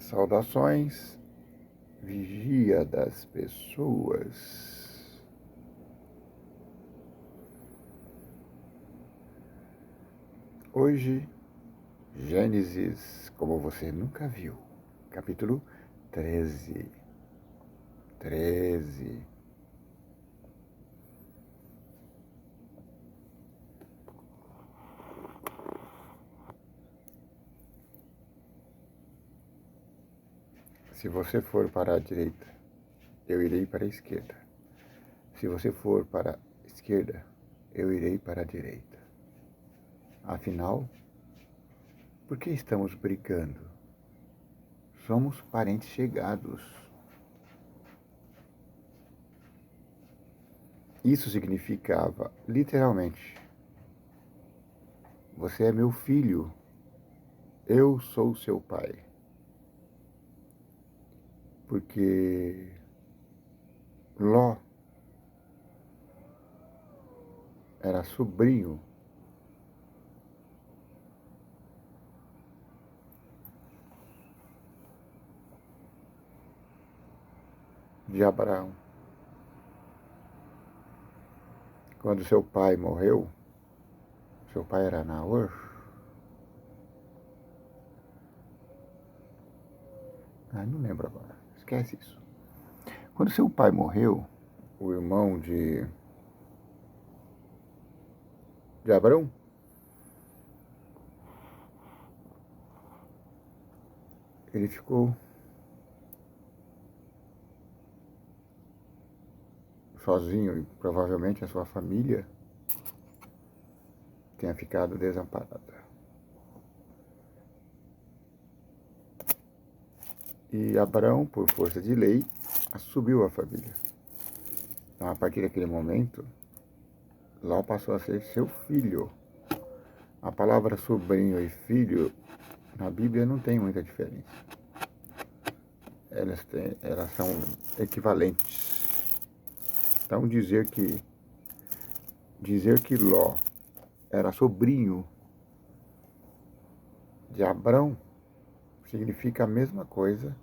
Saudações, vigia das pessoas. Hoje, Gênesis, como você nunca viu, capítulo 13. 13. Se você for para a direita, eu irei para a esquerda. Se você for para a esquerda, eu irei para a direita. Afinal, por que estamos brigando? Somos parentes chegados. Isso significava, literalmente, você é meu filho, eu sou seu pai. Porque Ló era sobrinho de Abraão. Quando seu pai morreu, seu pai era Naor. Não lembro agora, esquece isso. Quando seu pai morreu, o irmão de Abraão, ele ficou sozinho e provavelmente a sua família tenha ficado desamparada. E Abraão, por força de lei, assumiu a família. Então, a partir daquele momento, Ló passou a ser seu filho. A palavra sobrinho e filho na Bíblia não tem muita diferença. Elas são equivalentes. Então dizer que Ló era sobrinho de Abrão significa a mesma coisa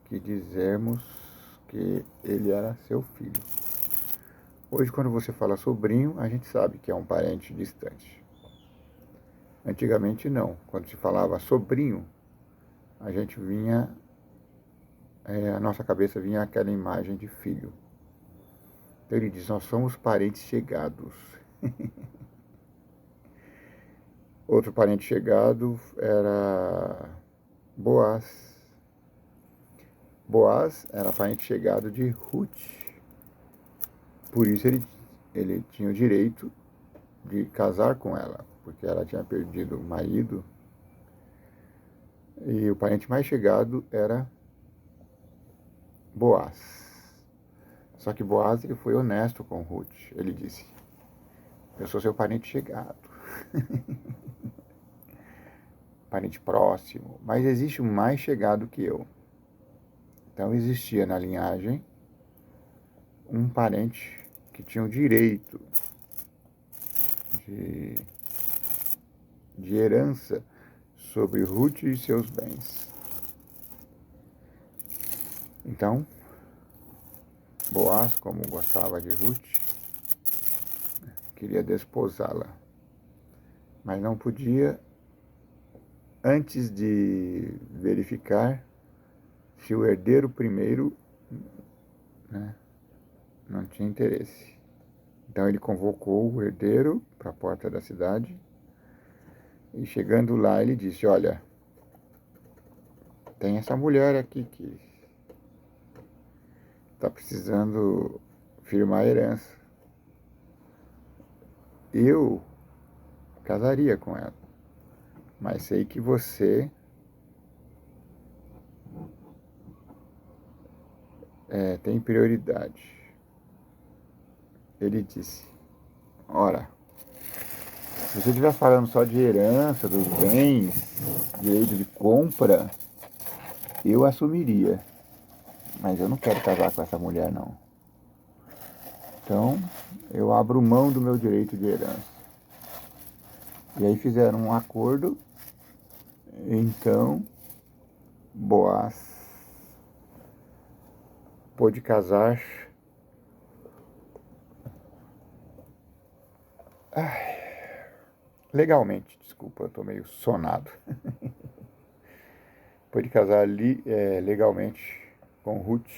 que dizermos que ele era seu filho. Hoje, quando você fala sobrinho, a gente sabe que é um parente distante. Antigamente não. Quando se falava sobrinho, a gente a nossa cabeça vinha aquela imagem de filho. Então ele diz, nós somos parentes chegados. Outro parente chegado era Boaz. Boaz era parente chegado de Ruth. Por isso ele tinha o direito de casar com ela, porque ela tinha perdido o marido. E o parente mais chegado era Boaz. Só que Boaz ele foi honesto com Ruth. Ele disse, eu sou seu parente chegado. Parente próximo. Mas existe um mais chegado que eu. Então existia na linhagem um parente que tinha o direito de herança sobre Ruth e seus bens. Então, Boaz, como gostava de Ruth, queria desposá-la, mas não podia antes de verificar se o herdeiro primeiro não tinha interesse. Então ele convocou o herdeiro para a porta da cidade e chegando lá ele disse, olha, tem essa mulher aqui que está precisando firmar a herança. Eu casaria com ela, mas sei que você tem prioridade. Ele disse, ora, se você estiver falando só de herança, dos bens, direito de compra, eu assumiria. Mas eu não quero casar com essa mulher, não. Então, eu abro mão do meu direito de herança. E aí fizeram um acordo. Então, Boaz pôde casar legalmente, desculpa, eu tô meio sonado. Pôde casar ali legalmente com Ruth.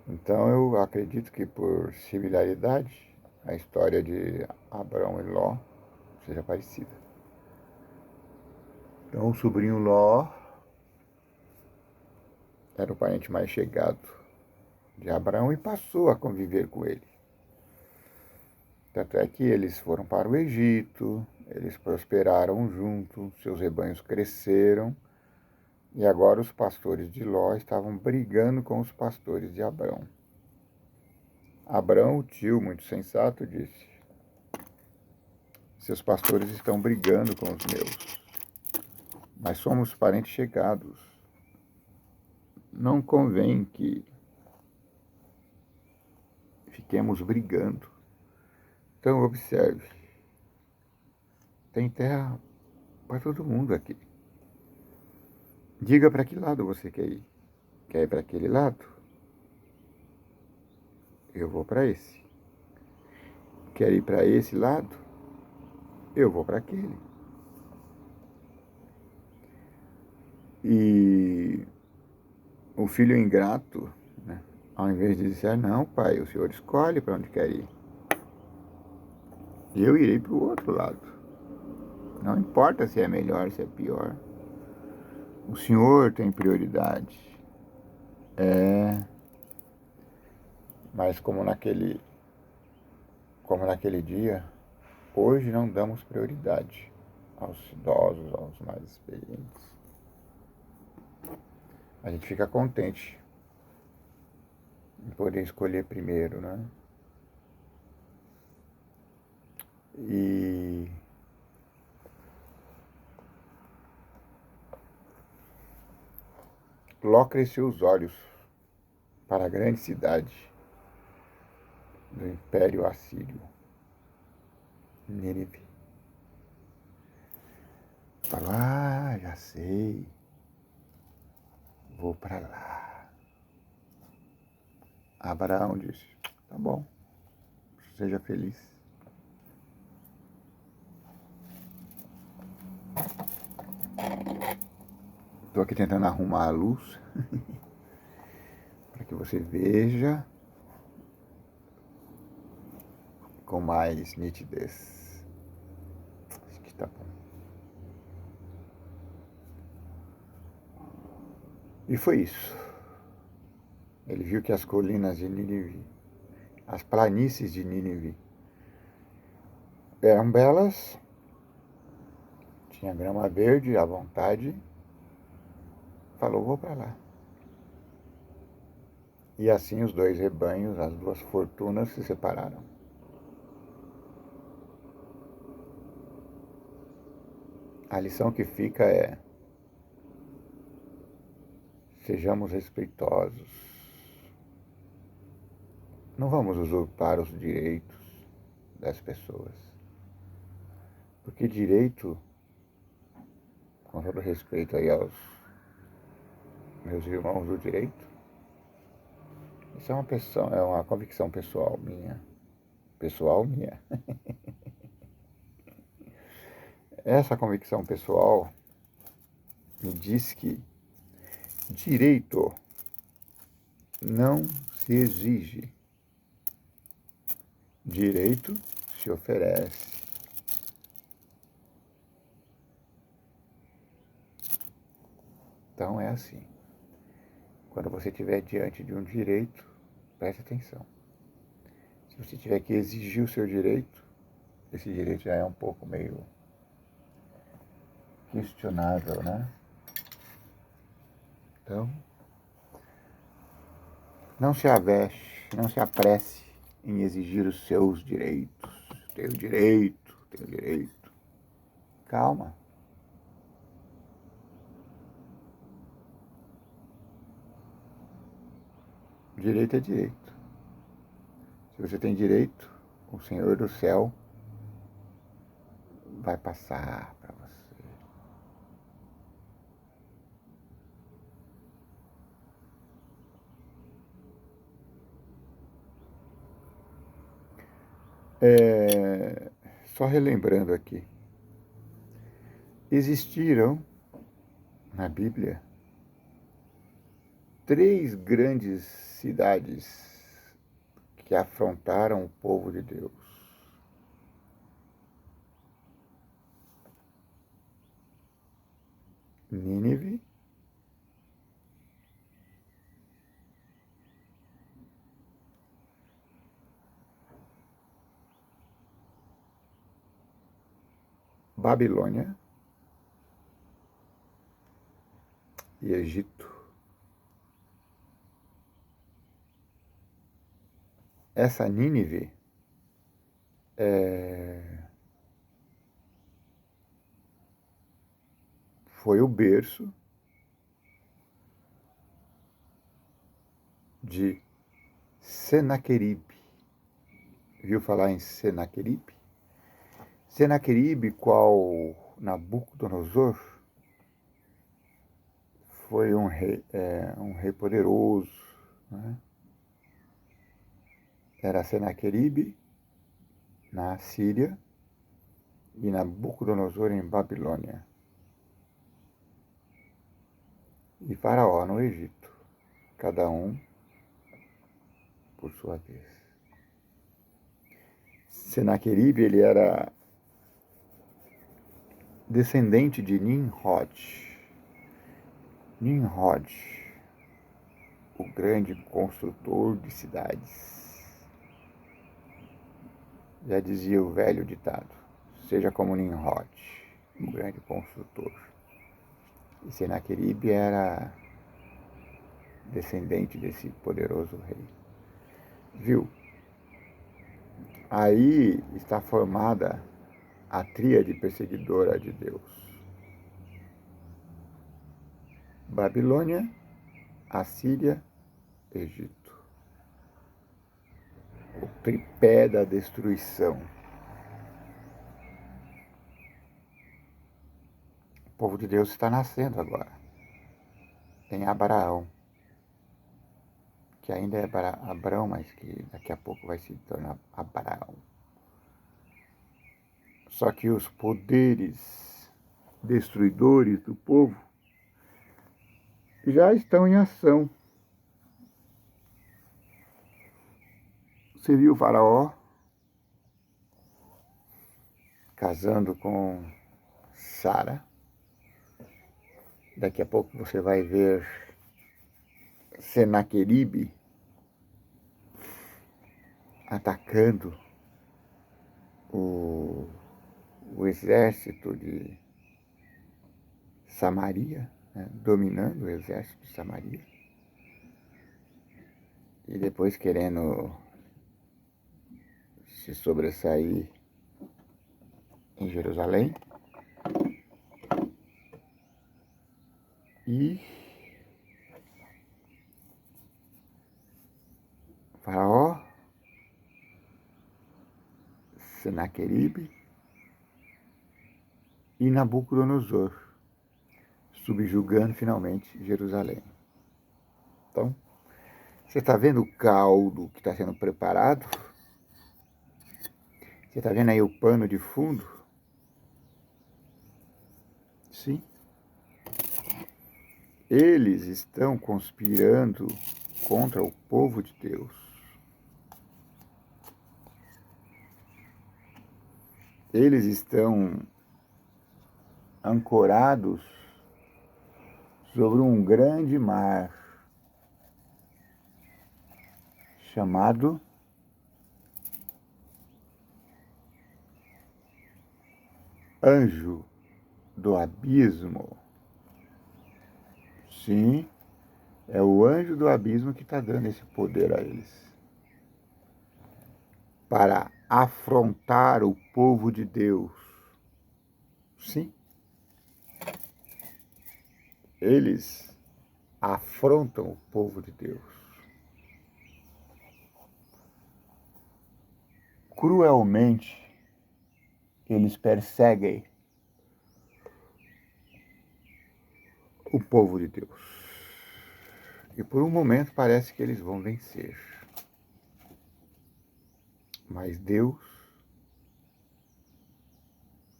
Então eu acredito que por similaridade a história de Abraão e Ló seja parecida. Então o sobrinho Ló era o parente mais chegado de Abraão e passou a conviver com ele. Tanto é que eles foram para o Egito, eles prosperaram juntos, seus rebanhos cresceram, e agora os pastores de Ló estavam brigando com os pastores de Abrão. Abrão, o tio muito sensato, disse: seus pastores estão brigando com os meus, mas somos parentes chegados. Não convém que fiquemos brigando. Então observe, tem terra para todo mundo aqui. Diga para que lado você quer ir. Quer ir para aquele lado? Eu vou para esse. Quer ir para esse lado? Eu vou para aquele. E o filho ingrato, né, ao invés de dizer, não, pai, o senhor escolhe para onde quer ir. Eu irei para o outro lado. Não importa se é melhor, se é pior. O senhor tem prioridade. Mas como naquele dia, hoje não damos prioridade aos idosos, aos mais experientes. A gente fica contente em poder escolher primeiro, né? E Ló cresceu os olhos para a grande cidade do Império Assírio, Nínive. Falou, já sei, vou para lá. Abraão disse, tá bom, seja feliz. Estou aqui tentando arrumar a luz para que você veja com mais nitidez. Acho que tá bom. E foi isso. Ele viu que as colinas de Nínive, as planícies de Nínive, eram belas, tinha grama verde à vontade. Falou, vou para lá. E assim os dois rebanhos, as duas fortunas se separaram. A lição que fica é: sejamos respeitosos. Não vamos usurpar os direitos das pessoas. Porque direito, com todo respeito aí aos meus irmãos do direito, isso é uma convicção pessoal minha. Pessoal minha. Essa convicção pessoal me diz que direito não se exige. Direito se oferece. Então é assim. Quando você estiver diante de um direito, preste atenção. Se você tiver que exigir o seu direito, esse direito já é um pouco meio questionável, né? Então, não se aveste, não se apresse em exigir os seus direitos. Tenho direito, tenho direito. Calma. Direito é direito. Se você tem direito, o Senhor do céu vai passar para você. Só relembrando aqui, existiram na Bíblia 3 grandes cidades que afrontaram o povo de Deus. Nínive, Babilônia e Egito. Essa Nínive foi o berço de Senaqueribe. Viu falar em Senaqueribe? Senaqueribe, qual Nabucodonosor, foi um rei poderoso, né? Era Senaqueribe na Síria e Nabucodonosor em Babilônia. E Faraó no Egito, cada um por sua vez. Senaqueribe, ele era descendente de Nimrod. Nimrod, o grande construtor de cidades. Já dizia o velho ditado, seja como Nimrod, o grande construtor. E Senaqueribe era descendente desse poderoso rei. Viu? Aí está formada a tríade perseguidora de Deus: Babilônia, Assíria, Egito. O tripé da destruição. O povo de Deus está nascendo agora. Tem Abraão, que ainda é Abrão, mas que daqui a pouco vai se tornar Abraão. Só que os poderes destruidores do povo já estão em ação. Você viu o Faraó casando com Sara? Daqui a pouco você vai ver Senaqueribe atacando o exército de Samaria, né, dominando o exército de Samaria, e depois querendo se sobressair em Jerusalém. E Faraó, Senaqueribe e Nabucodonosor, subjugando finalmente Jerusalém. Então, você está vendo o caldo que está sendo preparado? Você está vendo aí o pano de fundo? Sim. Eles estão conspirando contra o povo de Deus. Eles estão ancorados sobre um grande mar chamado Anjo do Abismo. Sim, é o anjo do abismo que está dando esse poder a eles, para afrontar o povo de Deus. Sim, eles afrontam o povo de Deus cruelmente. Eles perseguem o povo de Deus. E por um momento parece que eles vão vencer. Mas Deus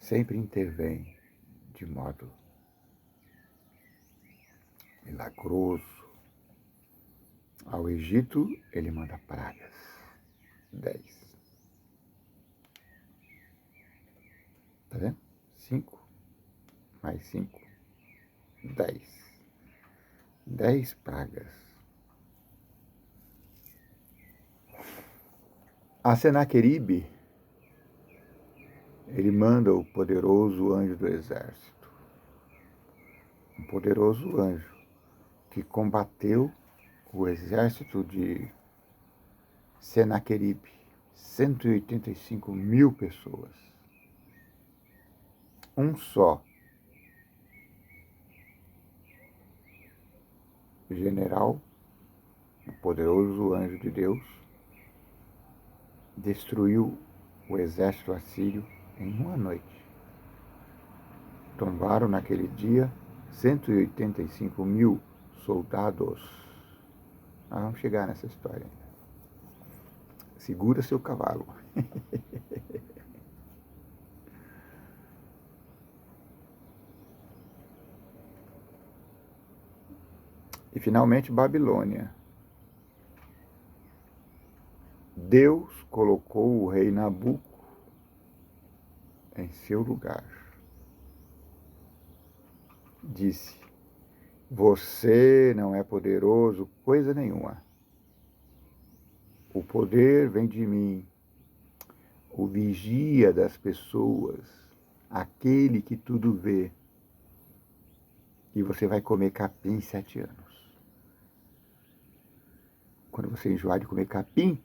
sempre intervém de modo milagroso. Ao Egito, ele manda pragas. 10. Tá vendo? 5 mais 5, 10. 10 pragas. A Senaqueribe, ele manda o poderoso anjo do exército. Um poderoso anjo que combateu o exército de Senaqueribe, 185 mil pessoas. Um só general, o poderoso anjo de Deus, destruiu o exército assírio em uma noite. Tombaram naquele dia 185 mil soldados. Nós vamos chegar nessa história ainda. Segura seu cavalo. E finalmente Babilônia. Deus colocou o rei Nabuco em seu lugar. Disse: você não é poderoso coisa nenhuma. O poder vem de mim. O vigia das pessoas, aquele que tudo vê. E você vai comer capim 7 anos. Quando você enjoar de comer capim,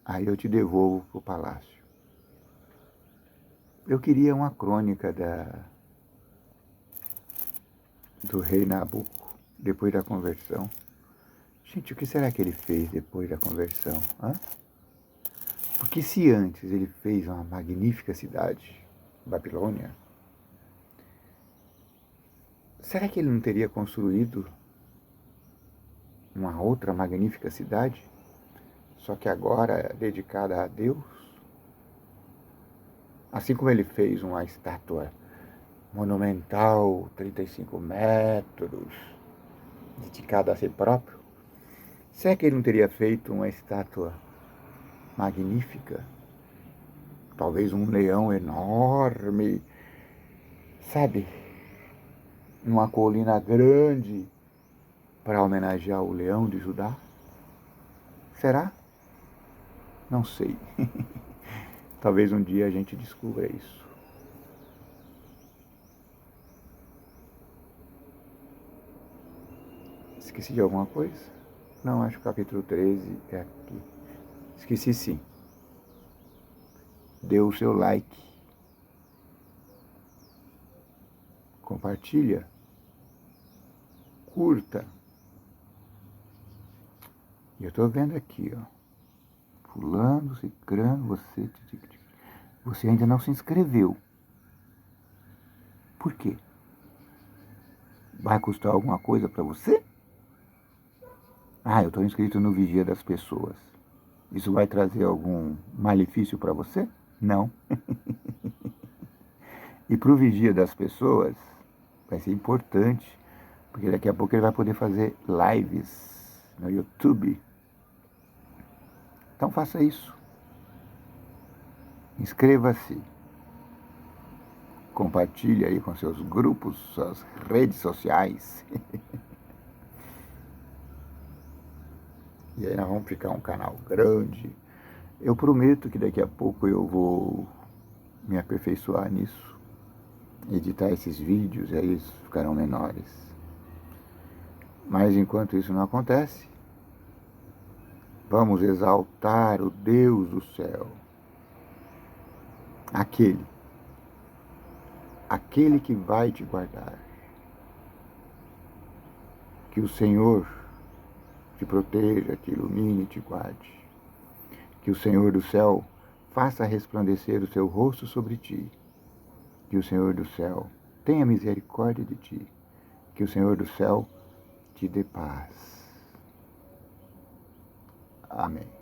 aí eu te devolvo para o palácio. Eu queria uma crônica do rei Nabuco, depois da conversão. Gente, o que será que ele fez depois da conversão? Hã? Porque se antes ele fez uma magnífica cidade, Babilônia, será que ele não teria construído uma outra magnífica cidade, só que agora dedicada a Deus? Assim como ele fez uma estátua monumental, 35 metros, dedicada a si próprio, será que ele não teria feito uma estátua magnífica? Talvez um leão enorme, sabe? Numa colina grande, para homenagear o leão de Judá? Será? Não sei. Talvez um dia a gente descubra isso. Esqueci de alguma coisa? Não, acho que o capítulo 13 é aqui. Esqueci sim. Dê o seu like. Compartilha. Curta. E eu estou vendo aqui, ó. Fulano, cicrano, você ainda não se inscreveu. Por quê? Vai custar alguma coisa para você? Ah, eu estou inscrito no Vigia das Pessoas. Isso vai trazer algum malefício para você? Não. E para o Vigia das Pessoas vai ser importante, porque daqui a pouco ele vai poder fazer lives no YouTube. Então faça isso. Inscreva-se. Compartilhe aí com seus grupos, suas redes sociais. E aí nós vamos ficar um canal grande. Eu prometo que daqui a pouco eu vou me aperfeiçoar nisso. Editar esses vídeos, e aí eles ficarão menores. Mas enquanto isso não acontece, vamos exaltar o Deus do céu. Aquele que vai te guardar. Que o Senhor te proteja, te ilumine, te guarde. Que o Senhor do céu faça resplandecer o seu rosto sobre ti. Que o Senhor do céu tenha misericórdia de ti. Que o Senhor do céu te dê paz. Amém.